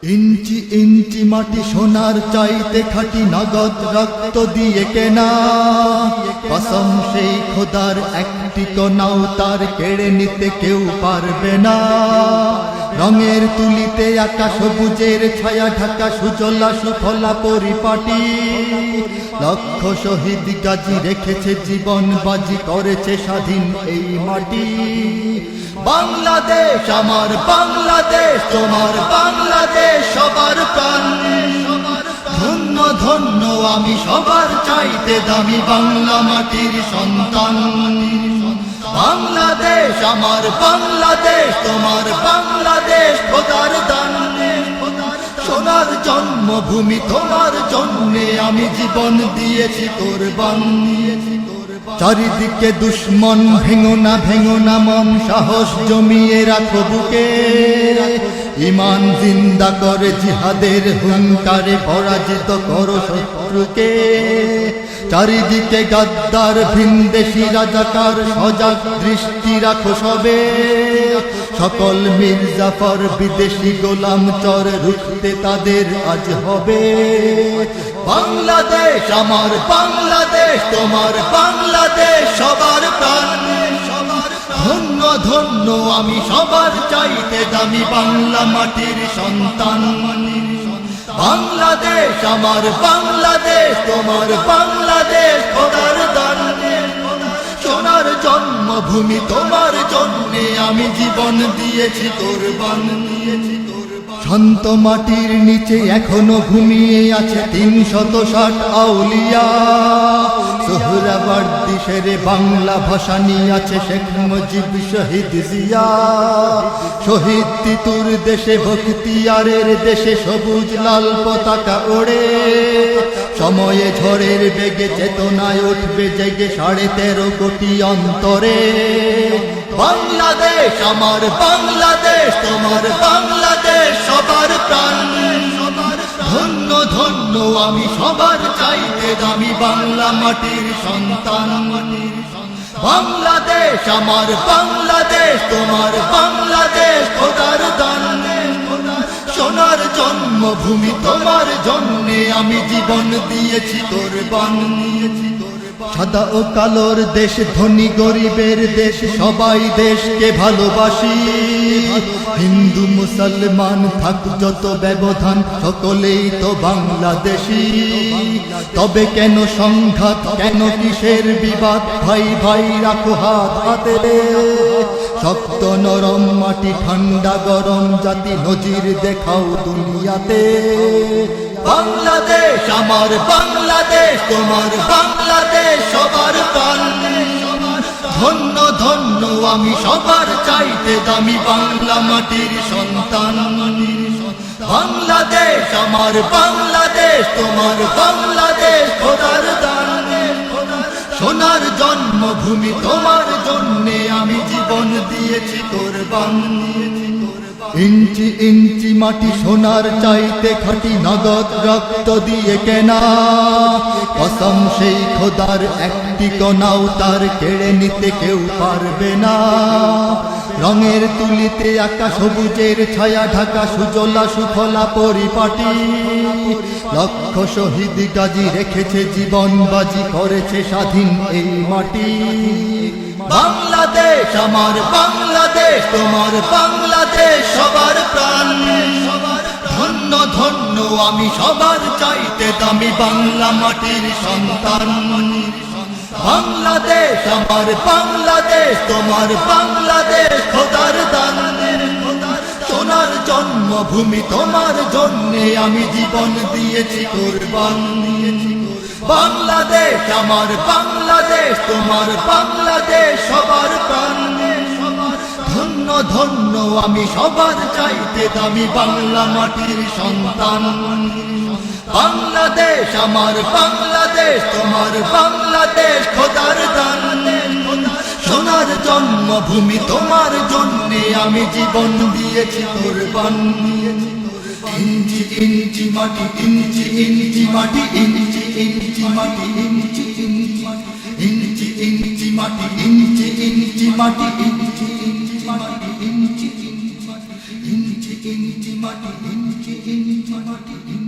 ইঞ্চি ইঞ্চি মাটি সোনার চাইতে খাঁটি নগদ রক্ত দিয়ে কেনা, কসম সেই খোদার একটি কণাও তার কেড়ে নিতে কেউ পারবে না। রঙের তুলিতে আঁকা সবুজের ছায়া ঢাকা সুজলা সুফলা পরিপাটি, লক্ষ শহীদ গাজী রেখেছে জীবন বাজি, করেছে স্বাধীন এই মাটি। বাংলাদেশ আমার বাংলাদেশ, তোমার বাংলাদেশ সবার প্রাণ। ধন্য ধন্য আমি সবার চাইতে দামি বাংলা মাটির সন্তান। বাংলাদেশ আমার বাংলাদেশ, তোমার বাংলাদেশ খোদার দান। সোনার জন্মভূমি তোমার জন্যে আমি জীবন দিয়েছি কোরবান। চারিদিকে দুশ্মন, ভেঙো না মন, সাহস জমিয়ে রাখো বুকে। ঈমান জিন্দা করে জিহাদের হুঙ্কারে পরাজিত করো শত্রুকে। চারিদিকে গাদ্দার ভিনদেশী রাজাকার, সজাগ দৃষ্টি রাখো সবে। সকল মির্জাফর বিদেশি গোলাম চর, রুখতে তাদের আজ হবে। বাংলাদেশ আমার বাংলাদেশ, তোমার বাংলাদেশ সবার প্রাণ। ধন্য ধন্য আমি সবার চাইতে দামি বাংলা মাটির সন্তান। বাংলাদেশ আমার বাংলাদেশ, তোমার বাংলাদেশ খোদার দান। সোনার জন্মভূমি তোমার জন্যে আমি জীবন দিয়েছি কোরবান। শান্ত মাটির নিচে এখনো ঘুমিয়ে আছে ৩৬০ আউলিয়া। সোহরাওয়ার্দী শেরে বাংলা ভাষানি আছে শেখ মুজিব শহীদ জিয়া। শহীদ তিতুর দেশে বখতিয়ারের দেশে সবুজ লাল পতাকা ওড়ে। সময়ে ঝড়ের বেগে চেতনায় উঠবে জেগে ১৩.৫ কোটি অন্তরে। বাংলাদেশ আমার বাংলাদেশ, তোমার বাংলাদেশ সবার প্রাণ। ধন্য ধন্য আমি সবার চাইতে দামি বাংলা মাটির সন্তান। বাংলাদেশ আমার বাংলাদেশ, তোমার বাংলাদেশ খোদার দান। সোনার জন্মভূমি তোমার জন্যে আমি জীবন দিয়েছি কোরবান। সাদা ও কালোর দেশ, ধনী গরিবের দেশ, সবাই দেশকে ভালোবাসি। হিন্দু মুসলমান থাক যত ব্যবধান, সকলেই তো বাংলাদেশী। তবে কেন সংঘাত, কেন কিসের বিবাদ? ভাই ভাই রাখো হাত হাতে। শক্ত নরম মাটি, ঠান্ডা গরম জাতি, নজির দেখাও দুনিয়াতে। বাংলাদেশ আমার বাংলাদেশ, তোমার বাংলাদেশ সবার প্রাণ। ধন্য ধন্য আমি সবার চাইতে দামি বাংলা মাটির সন্তান। বাংলাদেশ আমার বাংলাদেশ, তোমার বাংলাদেশ খোদার দান। সোনার জন্মভূমি তোমার জন্যে আমি জীবন দিয়েছি কোরবান। ইঞ্চি ইঞ্চি মাটি সোনার চাইতে খাঁটি নগদ রক্ত দিয়ে কেনা, কসম সেই খোদার একটি কণাও তার কেড়ে নিতে কেউ পারবে না। রঙের তুলিতে আঁকা সবুজের ছায়া ঢাকা সুজলা সুফলা পরিপাটি, লক্ষ শহীদ গাজী রেখেছে জীবন বাজি, করেছে স্বাধীন এই মাটি। বাংলাদেশ আমার বাংলাদেশ, তোমার বাংলাদেশ সবার প্রাণ। ধন্য ধন্য আমি সবার চাইতে দামি বাংলা মাটির সন্তান। বাংলাদেশ আমার বাংলাদেশ, তোমার বাংলাদেশ খোদার দান। সোনার জন্মভূমি তোমার জন্যে আমি জীবন দিয়েছি কোরবান। বাংলাদেশ আমার বাংলাদেশ, তোমার বাংলাদেশ সবার প্রাণ। ধন্য ধন্য আমি সবার চাইতে দামি বাংলা মাটির সন্তান। বাংলাদেশ আমার বাংলাদেশ, তোমার বাংলাদেশ খোদার দান। সোনার জন্মভূমি তোমার জন্যে আমি জীবন দিয়েছি কোরবান। ইঞ্চি ইঞ্চি মাটি, ইঞ্চি ইঞ্চি মাটি, ইঞ্চি ইঞ্চি মাটি, ইঞ্চি ইঞ্চি মাটি, ইঞ্চি ইঞ্চি মাটি, ইঞ্চি ইঞ্চি মাটি, ইঞ্চি ইঞ্চি মাটি, ইঞ্চি ইঞ্চি মাটি, ইঞ্চি ইঞ্চি মাটি ইঞ্চি ইঞ্চি মাটি